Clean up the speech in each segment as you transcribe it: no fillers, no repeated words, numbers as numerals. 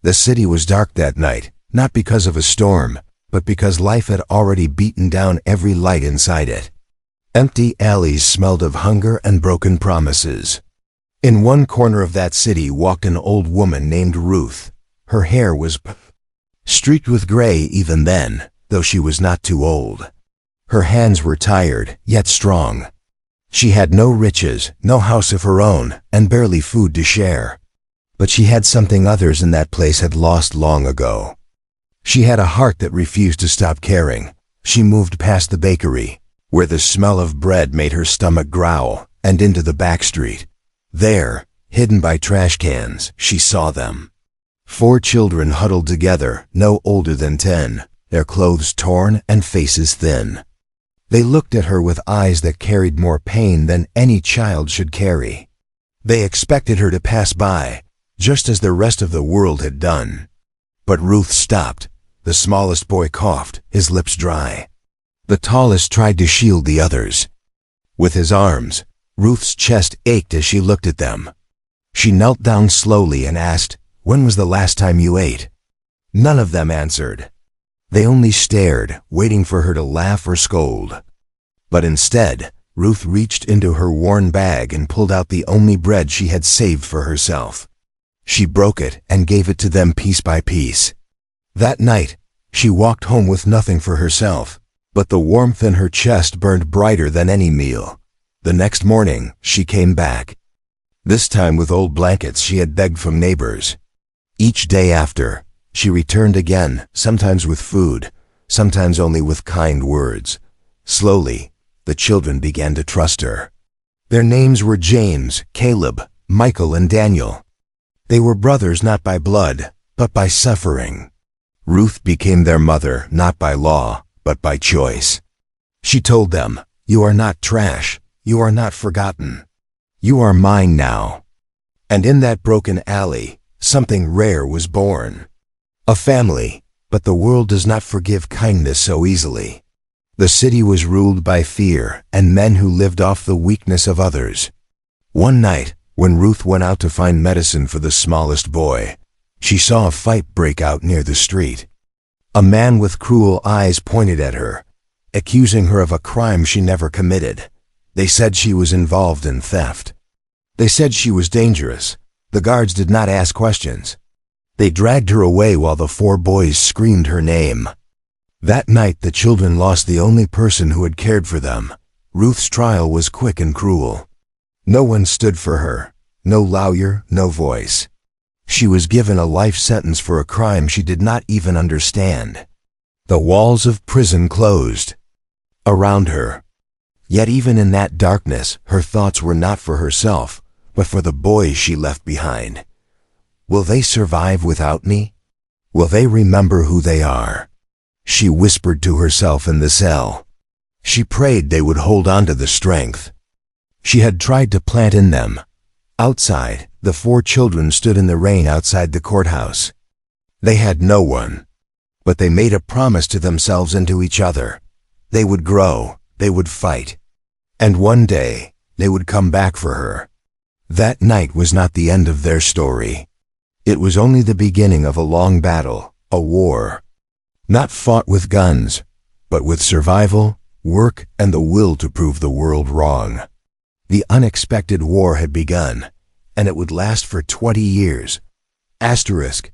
The city was dark that night, not because of a storm, but because life had already beaten down every light inside it. Empty alleys smelled of hunger and broken promises. In one corner of that city walked an old woman named Ruth. Her hair was streaked with gray even then, though she was not too old. Her hands were tired, yet strong. She had no riches, no house of her own, and barely food to share. But she had something others in that place had lost long ago. She had a heart that refused to stop caring. She moved past the bakery, where the smell of bread made her stomach growl, and into the back street. There, hidden by trash cans, she saw them. 4 children huddled together, no older than 10, their clothes torn and faces thin. They looked at her with eyes that carried more pain than any child should carry. They expected her to pass by, just as the rest of the world had done. But Ruth stopped. The smallest boy coughed, his lips dry. The tallest tried to shield the others. With his arms, Ruth's chest ached as she looked at them. She knelt down slowly and asked, "When was the last time you ate?" None of them answered. They only stared, waiting for her to laugh or scold. But instead, Ruth reached into her worn bag and pulled out the only bread she had saved for herself. She broke it and gave it to them piece by piece. That night, she walked home with nothing for herself, but the warmth in her chest burned brighter than any meal. The next morning, she came back. This time with old blankets she had begged from neighbors. Each day after, she returned again, sometimes with food, sometimes only with kind words. Slowly, the children began to trust her. Their names were James, Caleb, Michael, and Daniel. They were brothers not by blood, but by suffering. Ruth became their mother not by law, but by choice. She told them, "You are not trash. You are not forgotten. You are mine now." And in that broken alley, something rare was born. A family, but the world does not forgive kindness so easily. The city was ruled by fear and men who lived off the weakness of others. One night, when Ruth went out to find medicine for the smallest boy, she saw a fight break out near the street. A man with cruel eyes pointed at her, accusing her of a crime she never committed. They said she was involved in theft. They said she was dangerous. The guards did not ask questions. They dragged her away while the 4 boys screamed her name. That night the children lost the only person who had cared for them. Ruth's trial was quick and cruel. No one stood for her, no lawyer, no voice. She was given a life sentence for a crime she did not even understand. The walls of prison closed around her. Yet even in that darkness, her thoughts were not for herself, but for the boys she left behind. Will they survive without me? Will they remember who they are? She whispered to herself in the cell. She prayed they would hold on to the strength she had tried to plant in them. Outside, the 4 children stood in the rain outside the courthouse. They had no one, but they made a promise to themselves and to each other. They would grow, they would fight, and one day, they would come back for her. That night was not the end of their story. It was only the beginning of a long battle, a war. Not fought with guns, but with survival, work, and the will to prove the world wrong. The unexpected war had begun, and it would last for 20 years.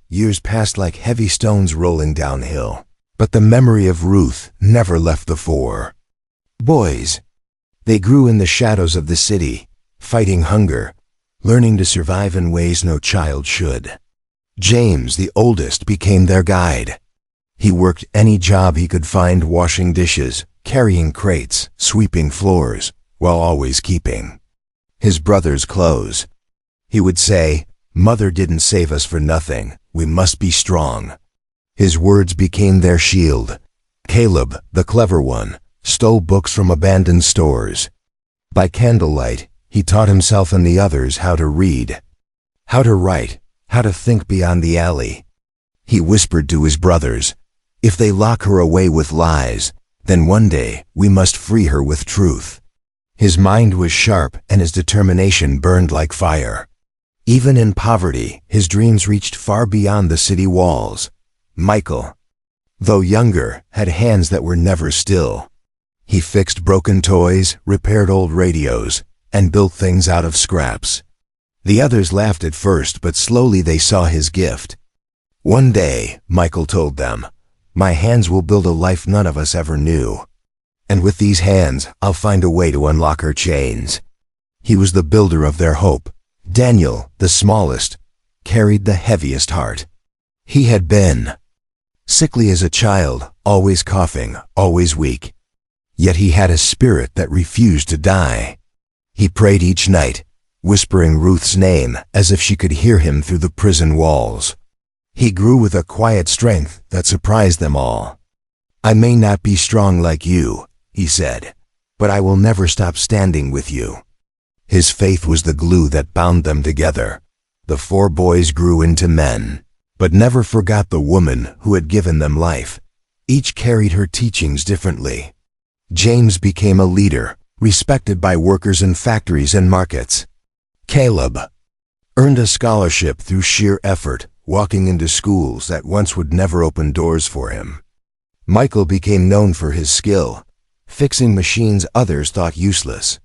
Years passed like heavy stones rolling downhill, but the memory of Ruth never left the 4 boys. They grew in the shadows of the city, fighting hunger, learning to survive in ways no child should. James, the oldest, became their guide. He worked any job he could find, washing dishes, carrying crates, sweeping floors, while always keeping his brother's clothes. He would say, "Mother didn't save us for nothing. We must be strong." His words became their shield. Caleb, the clever one, stole books from abandoned stores. By candlelight, he taught himself and the others how to read, how to write, how to think beyond the alley. He whispered to his brothers, "If they lock her away with lies, then one day we must free her with truth." His mind was sharp and his determination burned like fire. Even in poverty, his dreams reached far beyond the city walls. Michael, though younger, had hands that were never still. He fixed broken toys, repaired old radios, and built things out of scraps. The others laughed at first, but slowly they saw his gift. One day, Michael told them, "My hands will build a life none of us ever knew. And with these hands, I'll find a way to unlock her chains." He was the builder of their hope. Daniel, the smallest, carried the heaviest heart. He had been sickly as a child, always coughing, always weak. Yet he had a spirit that refused to die. He prayed each night, whispering Ruth's name as if she could hear him through the prison walls. He grew with a quiet strength that surprised them all. "I may not be strong like you," he said, "but I will never stop standing with you." His faith was the glue that bound them together. The 4 boys grew into men, but never forgot the woman who had given them life. Each carried her teachings differently. James became a leader, respected by workers in factories and markets. Caleb earned a scholarship through sheer effort, walking into schools that once would never open doors for him. Michael became known for his skill, fixing machines others thought useless.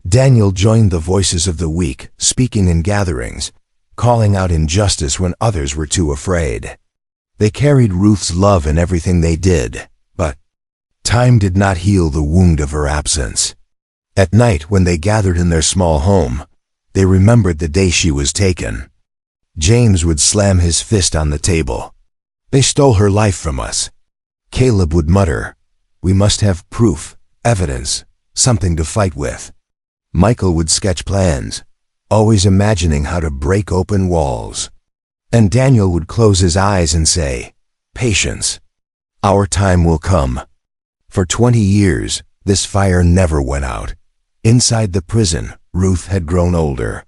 Daniel joined the voices of the weak, speaking in gatherings, calling out injustice when others were too afraid. They carried Ruth's love in everything they did, but time did not heal the wound of her absence. At night, when they gathered in their small home, they remembered the day she was taken. James would slam his fist on the table. "They stole her life from us." Caleb would mutter, "We must have proof, evidence, something to fight with." Michael would sketch plans, always imagining how to break open walls. And Daniel would close his eyes and say, "Patience. Our time will come." For 20 years, this fire never went out. Inside the prison, Ruth had grown older.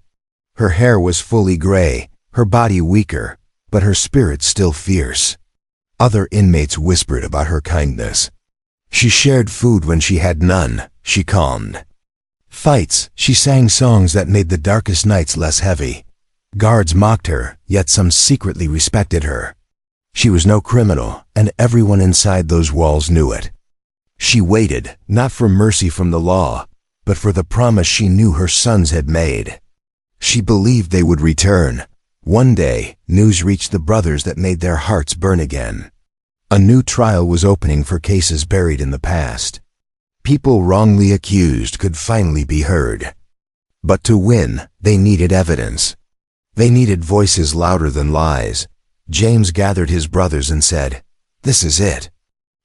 Her hair was fully gray, her body weaker, but her spirit still fierce. Other inmates whispered about her kindness. She shared food when she had none, she calmed. Fights, she sang songs that made the darkest nights less heavy. Guards mocked her, yet some secretly respected her. She was no criminal, and everyone inside those walls knew it. She waited, not for mercy from the law, but for the promise she knew her sons had made. She believed they would return. One day, news reached the brothers that made their hearts burn again. A new trial was opening for cases buried in the past. People wrongly accused could finally be heard. But to win, they needed evidence. They needed voices louder than lies. James gathered his brothers and said, "This is it.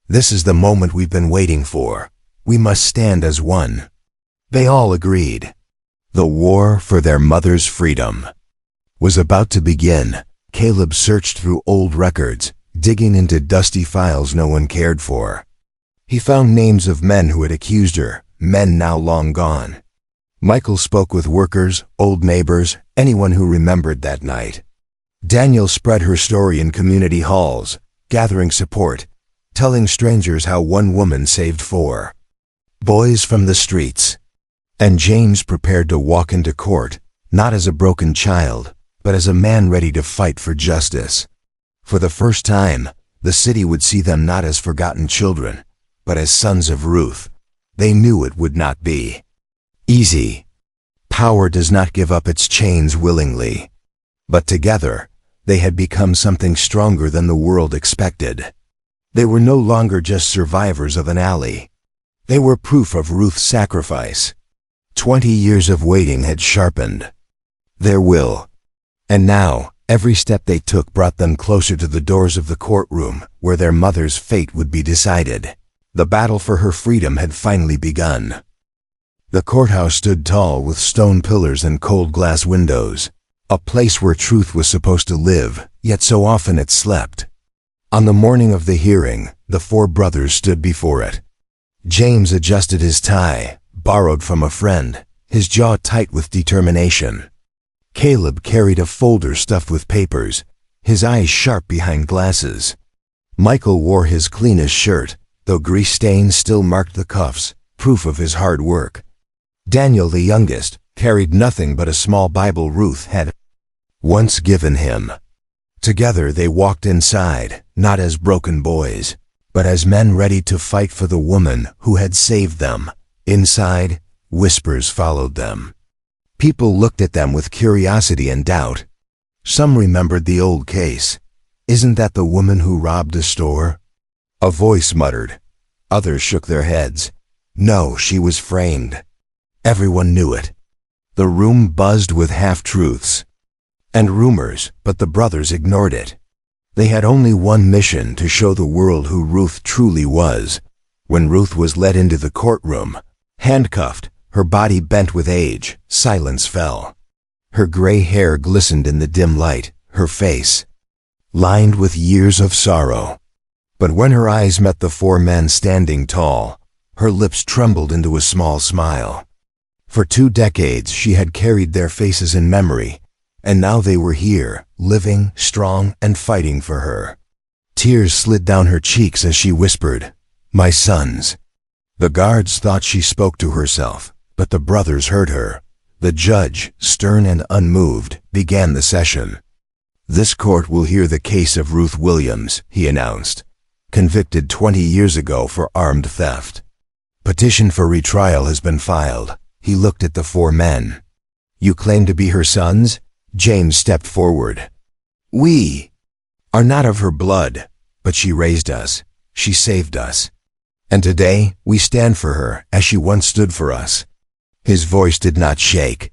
This is the moment we've been waiting for. We must stand as one." They all agreed. The war for their mother's freedom was about to begin. Caleb searched through old records, digging into dusty files no one cared for. He found names of men who had accused her, men now long gone. Michael spoke with workers, old neighbors, anyone who remembered that night. Daniel spread her story in community halls, gathering support, telling strangers how one woman saved 4 boys from the streets. And James prepared to walk into court, not as a broken child, but as a man ready to fight for justice. For the first time, the city would see them not as forgotten children, but as sons of Ruth. They knew it would not be easy. Power does not give up its chains willingly. But together, they had become something stronger than the world expected. They were no longer just survivors of an alley. They were proof of Ruth's sacrifice. 20 years of waiting had sharpened their will. And now, every step they took brought them closer to the doors of the courtroom, where their mother's fate would be decided. The battle for her freedom had finally begun. The courthouse stood tall with stone pillars and cold glass windows, a place where truth was supposed to live, yet so often it slept. On the morning of the hearing, the 4 brothers stood before it. James adjusted his tie, borrowed from a friend, his jaw tight with determination. Caleb carried a folder stuffed with papers, his eyes sharp behind glasses. Michael wore his cleanest shirt, though grease stains still marked the cuffs, proof of his hard work. Daniel, the youngest, carried nothing but a small Bible Ruth had once given him. Together they walked inside, not as broken boys, but as men ready to fight for the woman who had saved them. Inside, whispers followed them. People looked at them with curiosity and doubt. Some remembered the old case. Isn't that the woman who robbed a store? A voice muttered. Others shook their heads. No, she was framed. Everyone knew it. The room buzzed with half-truths and rumors, but the brothers ignored it. They had only one mission: to show the world who Ruth truly was. When Ruth was led into the courtroom, handcuffed, her body bent with age, silence fell. Her gray hair glistened in the dim light, her face lined with years of sorrow. But when her eyes met the four men standing tall, her lips trembled into a small smile. For 2 decades she had carried their faces in memory, and now they were here, living, strong, and fighting for her. Tears slid down her cheeks as she whispered, "My sons." The guards thought she spoke to herself, but the brothers heard her. The judge, stern and unmoved, began the session. "This court will hear the case of Ruth Williams," he announced, "convicted 20 years ago for armed theft. Petition for retrial has been filed." He looked at the four men. "You claim to be her sons?" James stepped forward. "We are not of her blood, but she raised us. She saved us. And today we stand for her as she once stood for us." His voice did not shake.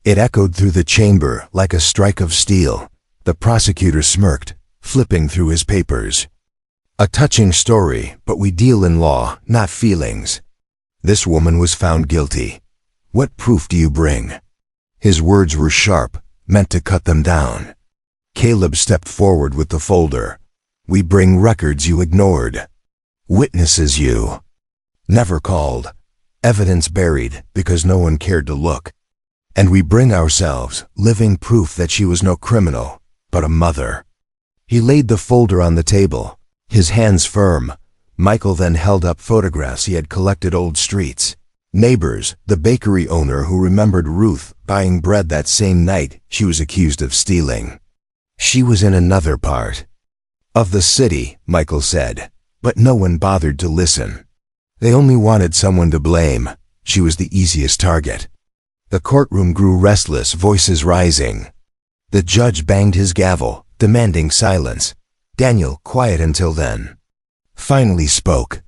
It echoed through the chamber like a strike of steel. The prosecutor smirked, flipping through his papers. "A touching story, but we deal in law, not feelings. This woman was found guilty. What proof do you bring?" His words were sharp, meant to cut them down. Caleb stepped forward with the folder. "We bring records you ignored. Witnesses you never called. Evidence buried because no one cared to look. And we bring ourselves, living proof that she was no criminal, but a mother." He laid the folder on the table, his hands firm. Michael then held up photographs he had collected: old streets, neighbors, the bakery owner who remembered Ruth buying bread that same night she was accused of stealing. She was in another part of the city, Michael said, but no one bothered to listen. They only wanted someone to blame. She was the easiest target. The courtroom grew restless, voices rising. The judge banged his gavel, demanding silence. Daniel, quiet until then, finally spoke.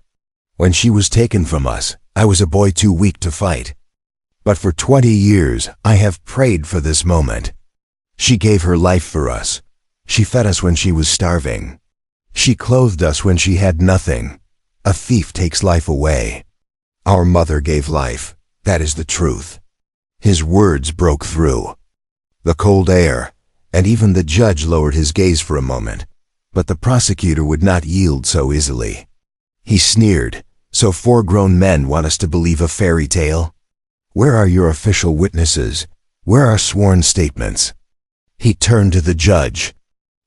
"When she was taken from us, I was a boy too weak to fight. But for 20 years, I have prayed for this moment. She gave her life for us. She fed us when she was starving. She clothed us when she had nothing. A thief takes life away. Our mother gave life. That is the truth." His words broke through the cold air, and even the judge lowered his gaze for a moment. But the prosecutor would not yield so easily. He sneered, "So 4 grown men want us to believe a fairy tale? Where are your official witnesses? Where are sworn statements?" He turned to the judge.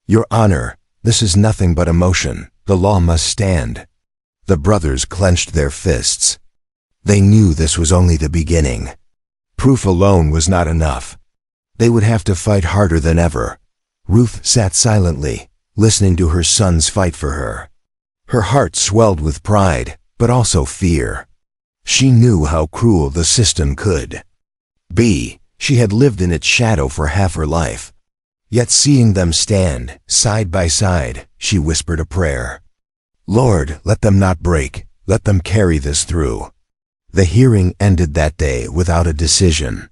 "Your Honor, this is nothing but emotion. The law must stand." The brothers clenched their fists. They knew this was only the beginning. Proof alone was not enough. They would have to fight harder than ever. Ruth sat silently, listening to her sons fight for her. Her heart swelled with pride, but also fear. She knew how cruel the system could be. She had lived in its shadow for half her life. Yet seeing them stand, side by side, she whispered a prayer. "Lord, let them not break. Let them carry this through." The hearing ended that day without a decision.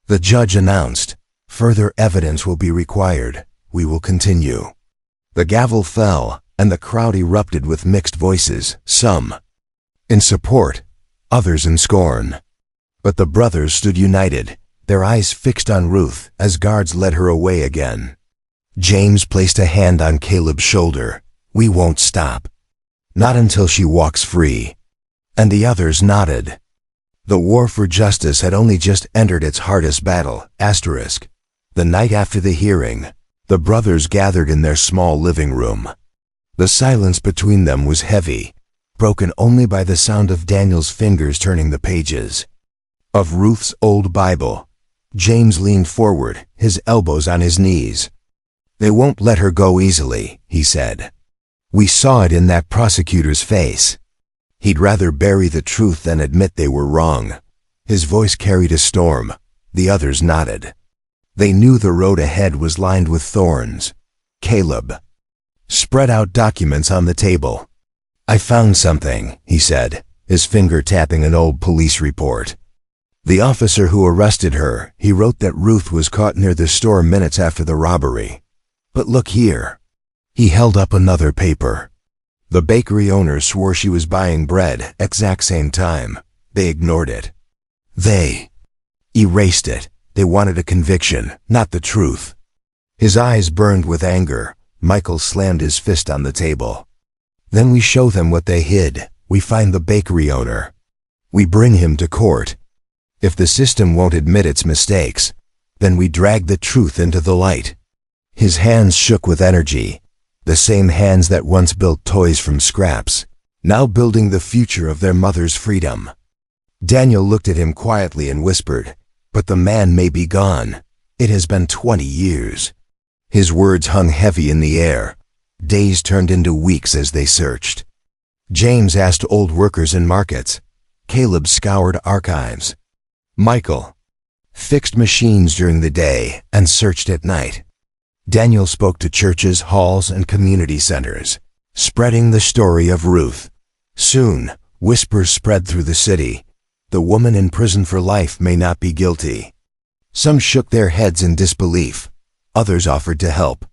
The judge announced, "Further evidence will be required. We will continue." The gavel fell, and the crowd erupted with mixed voices, some in support, others in scorn. But the brothers stood united, their eyes fixed on Ruth as guards led her away again. James placed a hand on Caleb's shoulder. "We won't stop. Not until she walks free." And the others nodded. The war for justice had only just entered its hardest battle. The night after the hearing, the brothers gathered in their small living room. The silence between them was heavy, broken only by the sound of Daniel's fingers turning the pages of Ruth's old Bible. James leaned forward, his elbows on his knees. "They won't let her go easily," he said. "We saw it in that prosecutor's face. He'd rather bury the truth than admit they were wrong." His voice carried a storm. The others nodded. They knew the road ahead was lined with thorns. Caleb spread out documents on the table. "I found something," he said, his finger tapping an old police report. "The officer who arrested her, he wrote that Ruth was caught near the store minutes after the robbery. But look here." He held up another paper. "The bakery owner swore she was buying bread exact same time. They ignored it. They erased it. They wanted a conviction, not the truth." His eyes burned with anger. Michael slammed his fist on the table. "Then we show them what they hid. We find the bakery owner. We bring him to court. If the system won't admit its mistakes, then we drag the truth into the light." His hands shook with energy, the same hands that once built toys from scraps, now building the future of their mother's freedom. Daniel looked at him quietly and whispered, "But the man may be gone. It has been 20 years. His words hung heavy in the air. Days turned into weeks as they searched. James asked old workers in markets. Caleb scoured archives. Michael fixed machines during the day and searched at night. Daniel spoke to churches, halls, and community centers, spreading the story of Ruth. Soon, whispers spread through the city. The woman in prison for life may not be guilty. Some shook their heads in disbelief. Others offered to help.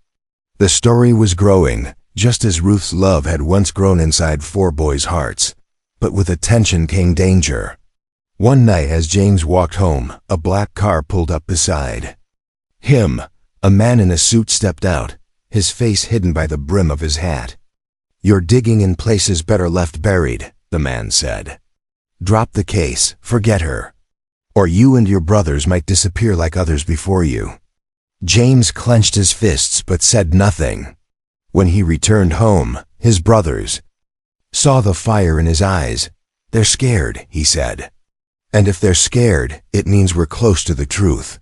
The story was growing, just as Ruth's love had once grown inside 4 boys' hearts. But with attention came danger. One night as James walked home, a black car pulled up beside him. A man in a suit stepped out, his face hidden by the brim of his hat. "You're digging in places better left buried," the man said. "Drop the case, forget her. Or you and your brothers might disappear like others before you." James clenched his fists but said nothing. When he returned home, his brothers saw the fire in his eyes. "They're scared," he said. "And if they're scared, it means we're close to the truth."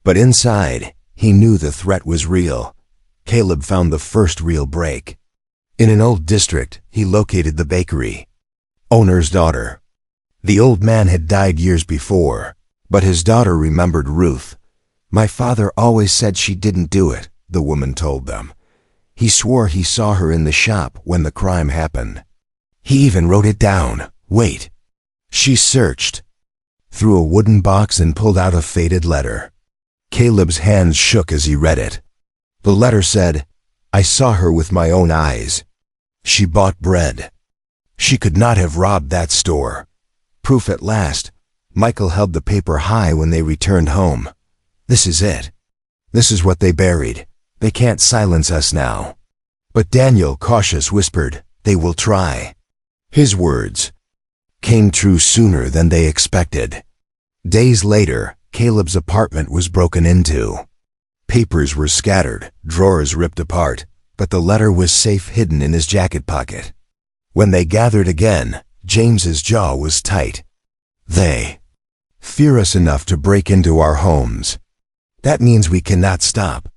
But inside, he knew the threat was real. Caleb found the first real break. In an old district, he located the bakery owner's daughter. The old man had died years before, but his daughter remembered Ruth. "My father always said she didn't do it," the woman told them. "He swore he saw her in the shop when the crime happened. He even wrote it down." "Wait." She searched through a wooden box and pulled out a faded letter. Caleb's hands shook as he read it. The letter said, "I saw her with my own eyes. She bought bread. She could not have robbed that store." Proof at last. Michael held the paper high when they returned home. "This is it. This is what they buried. They can't silence us now." But Daniel, cautious, whispered, "They will try." His words came true sooner than they expected. Days later, Caleb's apartment was broken into. Papers were scattered, drawers ripped apart, but the letter was safe hidden in his jacket pocket. When they gathered again, James's jaw was tight. "They fear us enough to break into our homes. That means we cannot stop.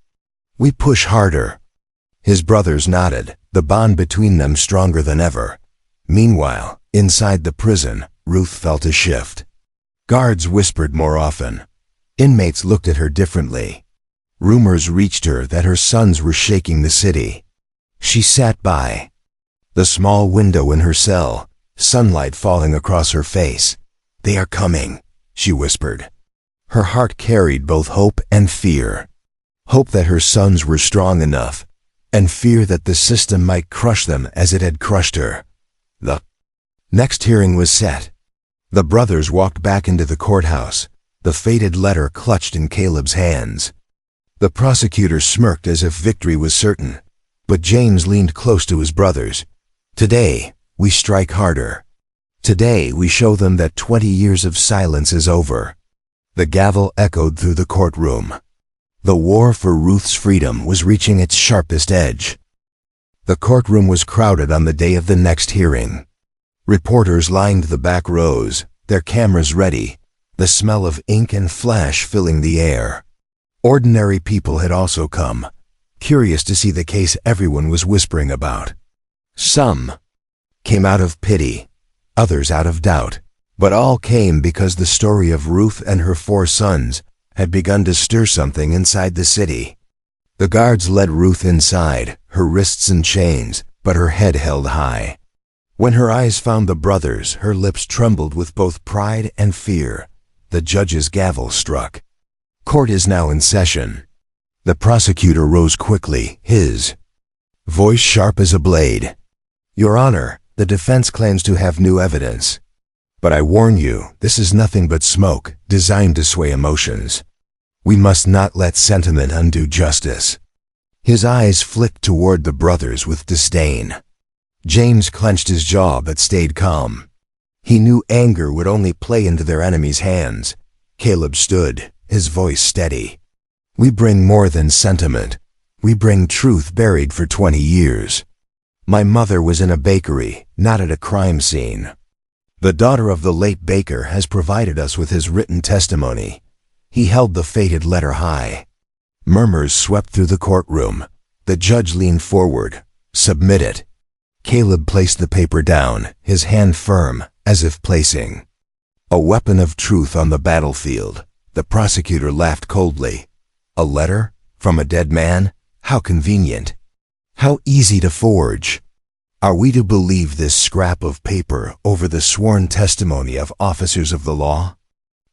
We push harder." His brothers nodded, the bond between them stronger than ever. Meanwhile, inside the prison, Ruth felt a shift. Guards whispered more often. Inmates looked at her differently. Rumors reached her that her sons were shaking the city. She sat by the small window in her cell, sunlight falling across her face. "They are coming," she whispered. Her heart carried both hope and fear. Hope that her sons were strong enough, and fear that the system might crush them as it had crushed her. The next hearing was set. The brothers walked back into the courthouse, the faded letter clutched in Caleb's hands. The prosecutor smirked as if victory was certain, but James leaned close to his brothers. "Today, we strike harder. Today, we show them that 20 years of silence is over." The gavel echoed through the courtroom. The war for Ruth's freedom was reaching its sharpest edge. The courtroom was crowded on the day of the next hearing. Reporters lined the back rows, their cameras ready. the smell of ink and flash filling the air. Ordinary people had also come, curious to see the case everyone was whispering about. Some came out of pity, others out of doubt, but all came because the story of Ruth and her 4 sons had begun to stir something inside the city. The guards led Ruth inside, her wrists in chains, but her head held high. When her eyes found the brothers, her lips trembled with both pride and fear. The judge's gavel struck. Court is now in session. The prosecutor rose quickly, his voice sharp as a blade. Your Honor, the defense claims to have new evidence. But I warn you, this is nothing but smoke, designed to sway emotions. We must not let sentiment undo justice. His eyes flicked toward the brothers with disdain. James clenched his jaw but stayed calm. He knew anger would only play into their enemy's hands. Caleb stood, his voice steady. We bring more than sentiment. We bring truth buried for 20 years. My mother was in a bakery, not at a crime scene. The daughter of the late baker has provided us with his written testimony. He held the fated letter high. Murmurs swept through the courtroom. The judge leaned forward. Submit it. Caleb placed the paper down, his hand firm, as if placing a weapon of truth on the battlefield. The prosecutor laughed coldly. A letter? From a dead man? How convenient. How easy to forge. Are we to believe this scrap of paper over the sworn testimony of officers of the law?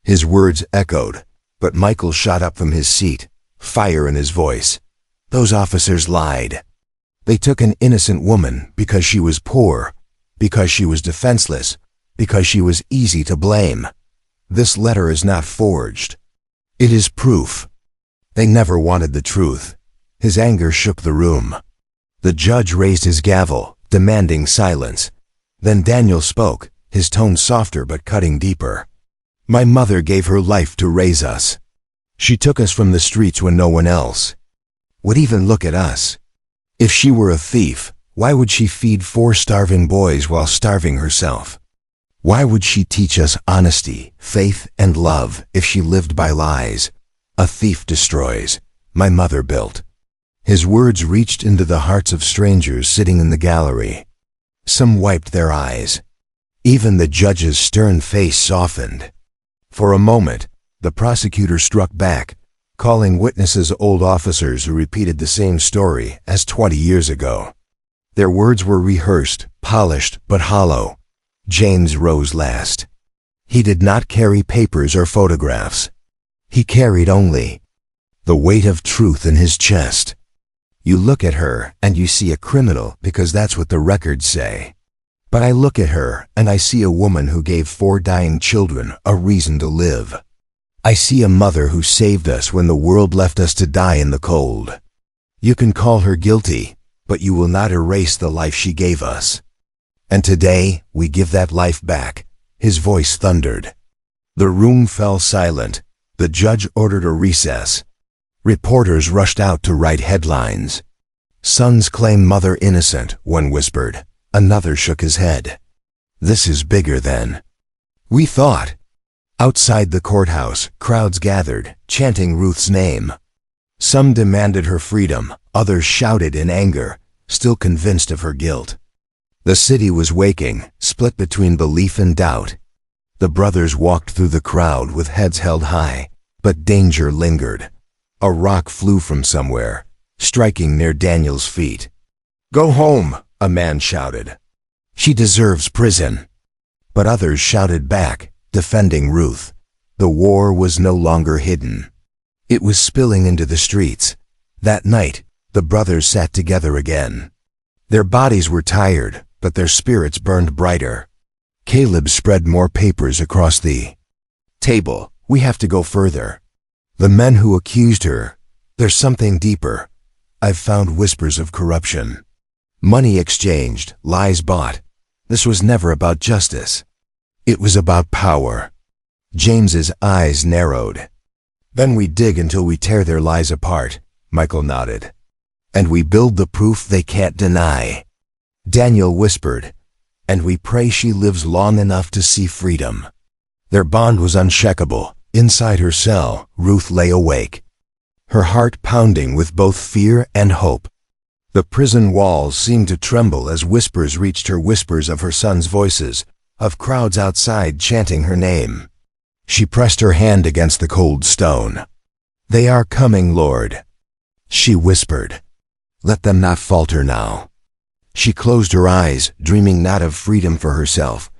His words echoed, but Michael shot up from his seat, fire in his voice. Those officers lied. They took an innocent woman because she was poor, because she was defenseless, because she was easy to blame. This letter is not forged. It is proof. They never wanted the truth. His anger shook the room. The judge raised his gavel, demanding silence. Then Daniel spoke, his tone softer but cutting deeper. My mother gave her life to raise us. She took us from the streets when no one else would even look at us. If she were a thief, why would she feed 4 starving boys while starving herself? Why would she teach us honesty, faith, and love if she lived by lies? A thief destroys. My mother built. His words reached into the hearts of strangers sitting in the gallery. Some wiped their eyes. Even the judge's stern face softened. For a moment, the prosecutor struck back, calling witnesses old officers who repeated the same story as 20 years ago. Their words were rehearsed, polished, but hollow. James rose last. He did not carry papers or photographs. He carried only the weight of truth in his chest. You look at her and you see a criminal because that's what the records say. But I look at her and I see a woman who gave 4 dying children a reason to live. I see a mother who saved us when the world left us to die in the cold. You can call her guilty, but you will not erase the life she gave us. And today, we give that life back. His voice thundered. The room fell silent. The judge ordered a recess. Reporters rushed out to write headlines. Sons claim mother innocent, one whispered. Another shook his head. This is bigger than we thought. Outside the courthouse, crowds gathered, chanting Ruth's name. Some demanded her freedom, others shouted in anger, still convinced of her guilt. The city was waking, split between belief and doubt. The brothers walked through the crowd with heads held high, but danger lingered. A rock flew from somewhere, striking near Daniel's feet. Go home, a man shouted. She deserves prison. But others shouted back, defending Ruth. The war was no longer hidden. It was spilling into the streets. That night, the brothers sat together again. Their bodies were tired, but their spirits burned brighter. Caleb spread more papers across the table. We have to go further. The men who accused her, there's something deeper. I've found whispers of corruption. Money exchanged, lies bought. This was never about justice. It was about power. James's eyes narrowed. Then we dig until we tear their lies apart, Michael nodded. And we build the proof they can't deny. Daniel whispered, and we pray she lives long enough to see freedom. Their bond was unshakable. Inside her cell, Ruth lay awake, her heart pounding with both fear and hope. The prison walls seemed to tremble as whispers reached her, whispers of her son's voices, of crowds outside chanting her name. She pressed her hand against the cold stone. "They are coming, Lord," she whispered. "Let them not falter now." She closed her eyes, dreaming not of freedom for herself,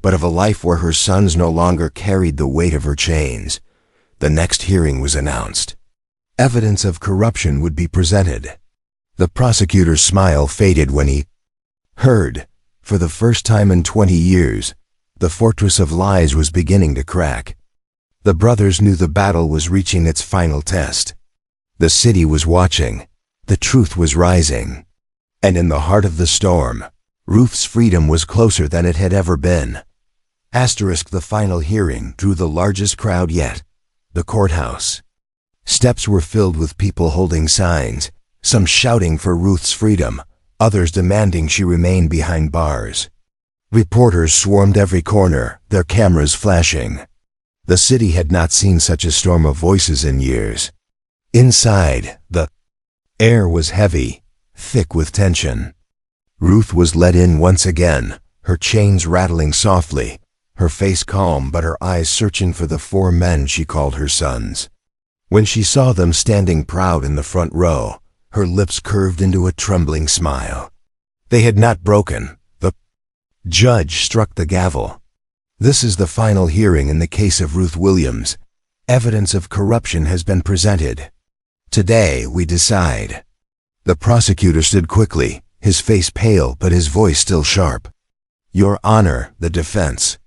but of a life where her sons no longer carried the weight of her chains. The next hearing was announced. Evidence of corruption would be presented. The prosecutor's smile faded when he heard, for the first time in 20 years, the fortress of lies was beginning to crack. The brothers knew the battle was reaching its final test. The city was watching. The truth was rising. And in the heart of the storm, Ruth's freedom was closer than it had ever been. The final hearing drew the largest crowd yet. The courthouse. Steps were filled with people holding signs, some shouting for Ruth's freedom, others demanding she remain behind bars. Reporters swarmed every corner, their cameras flashing. The city had not seen such a storm of voices in years. Inside, the air was heavy, thick with tension. Ruth was let in once again, her chains rattling softly, her face calm but her eyes searching for the 4 men she called her sons. When she saw them standing proud in the front row, her lips curved into a trembling smile. They had not broken. The judge struck the gavel. "This is the final hearing in the case of Ruth Williams. Evidence of corruption has been presented. Today we decide." The prosecutor stood quickly, his face pale but his voice still sharp. "Your Honor, the defense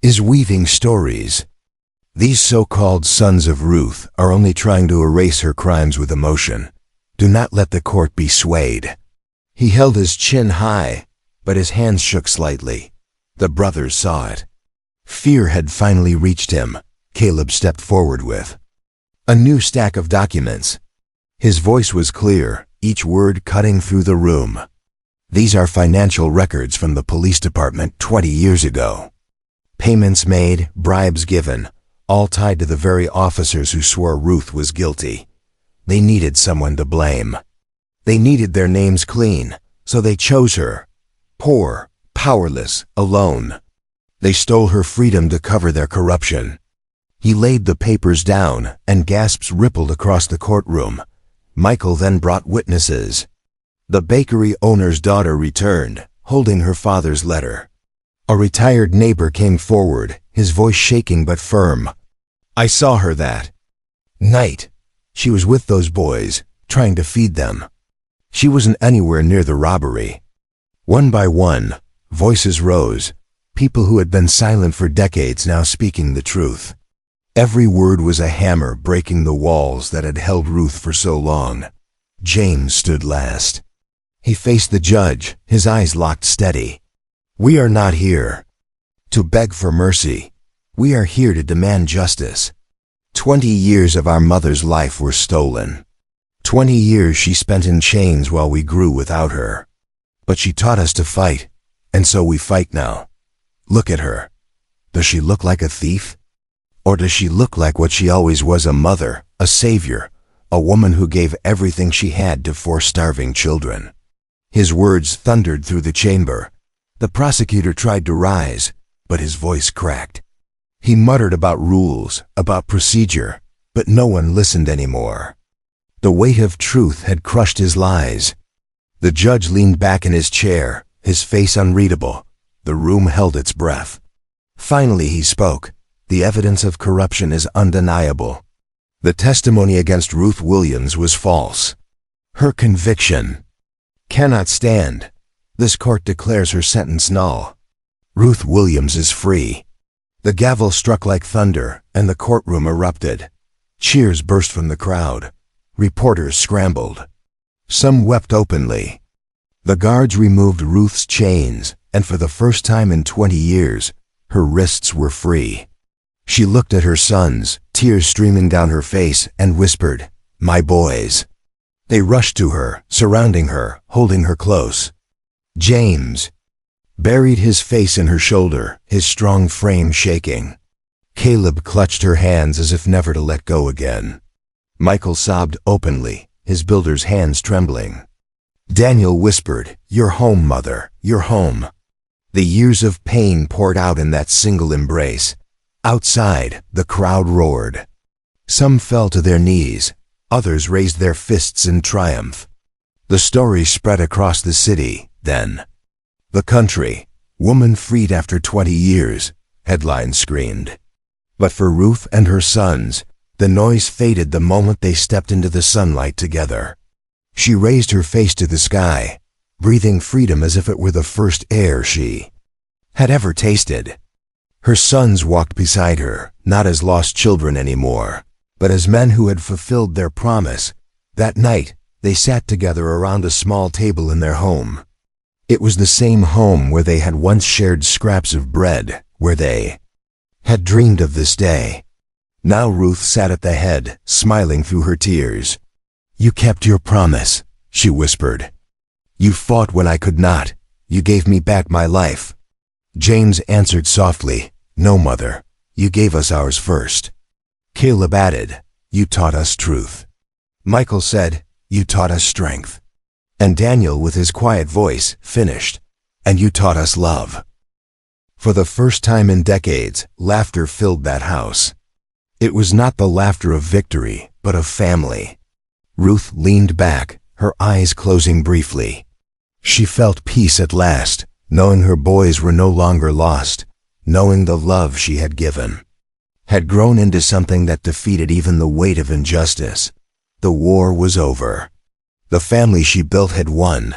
is weaving stories. These so-called sons of Ruth are only trying to erase her crimes with emotion. Do not let the court be swayed." He held his chin high, but his hands shook slightly. The brothers saw it. Fear had finally reached him. Caleb stepped forward with a new stack of documents. His voice was clear, each word cutting through the room. "These are financial records from the police department 20 years ago. Payments made, bribes given, all tied to the very officers who swore Ruth was guilty. They needed someone to blame. They needed their names clean, so they chose her. Poor, powerless, alone. They stole her freedom to cover their corruption." He laid the papers down, and gasps rippled across the courtroom. Michael then brought witnesses. The bakery owner's daughter returned, holding her father's letter. A retired neighbor came forward, his voice shaking but firm. "I saw her that night. She was with those boys, trying to feed them. She wasn't anywhere near the robbery." One by one, voices rose, people who had been silent for decades now speaking the truth. Every word was a hammer breaking the walls that had held Ruth for so long. James stood last. He faced the judge, his eyes locked steady. "We are not here to beg for mercy. We are here to demand justice. 20 years of our mother's life were stolen. 20 years she spent in chains while we grew without her. But she taught us to fight, and so we fight now. Look at her. Does she look like a thief? Or does she look like what she always was, a mother, a savior, a woman who gave everything she had to 4 starving children?" His words thundered through the chamber. The prosecutor tried to rise, but his voice cracked. He muttered about rules, about procedure, but no one listened anymore. The weight of truth had crushed his lies. The judge leaned back in his chair, his face unreadable. The room held its breath. Finally he spoke. "The evidence of corruption is undeniable. The testimony against Ruth Williams was false. Her conviction cannot stand. This court declares her sentence null. Ruth Williams is free." The gavel struck like thunder, and the courtroom erupted. Cheers burst from the crowd. Reporters scrambled. Some wept openly. The guards removed Ruth's chains, and for the first time in 20 years, her wrists were free. She looked at her sons, tears streaming down her face, and whispered, "My boys." They rushed to her, surrounding her, holding her close. James buried his face in her shoulder, his strong frame shaking. Caleb clutched her hands as if never to let go again. Michael sobbed openly, his builder's hands trembling. Daniel whispered, "You're home, Mother, you're home." The years of pain poured out in that single embrace. Outside, the crowd roared. Some fell to their knees, others raised their fists in triumph. The story spread across the city, then. "The country, woman freed after 20 years, headlines screamed. But for Ruth and her sons, the noise faded the moment they stepped into the sunlight together. She raised her face to the sky, breathing freedom as if it were the first air she had ever tasted. Her sons walked beside her, not as lost children anymore, but as men who had fulfilled their promise. That night, they sat together around a small table in their home. It was the same home where they had once shared scraps of bread, where they had dreamed of this day. Now Ruth sat at the head, smiling through her tears. "You kept your promise," she whispered. "You fought when I could not. You gave me back my life." James answered softly, "No, Mother, you gave us ours first." Caleb added, "You taught us truth." Michael said, "You taught us strength." And Daniel, with his quiet voice, finished, "And you taught us love." For the first time in decades, laughter filled that house. It was not the laughter of victory, but of family. Ruth leaned back, her eyes closing briefly. She felt peace at last, knowing her boys were no longer lost, knowing the love she had given had grown into something that defeated even the weight of injustice. The war was over. The family she built had won,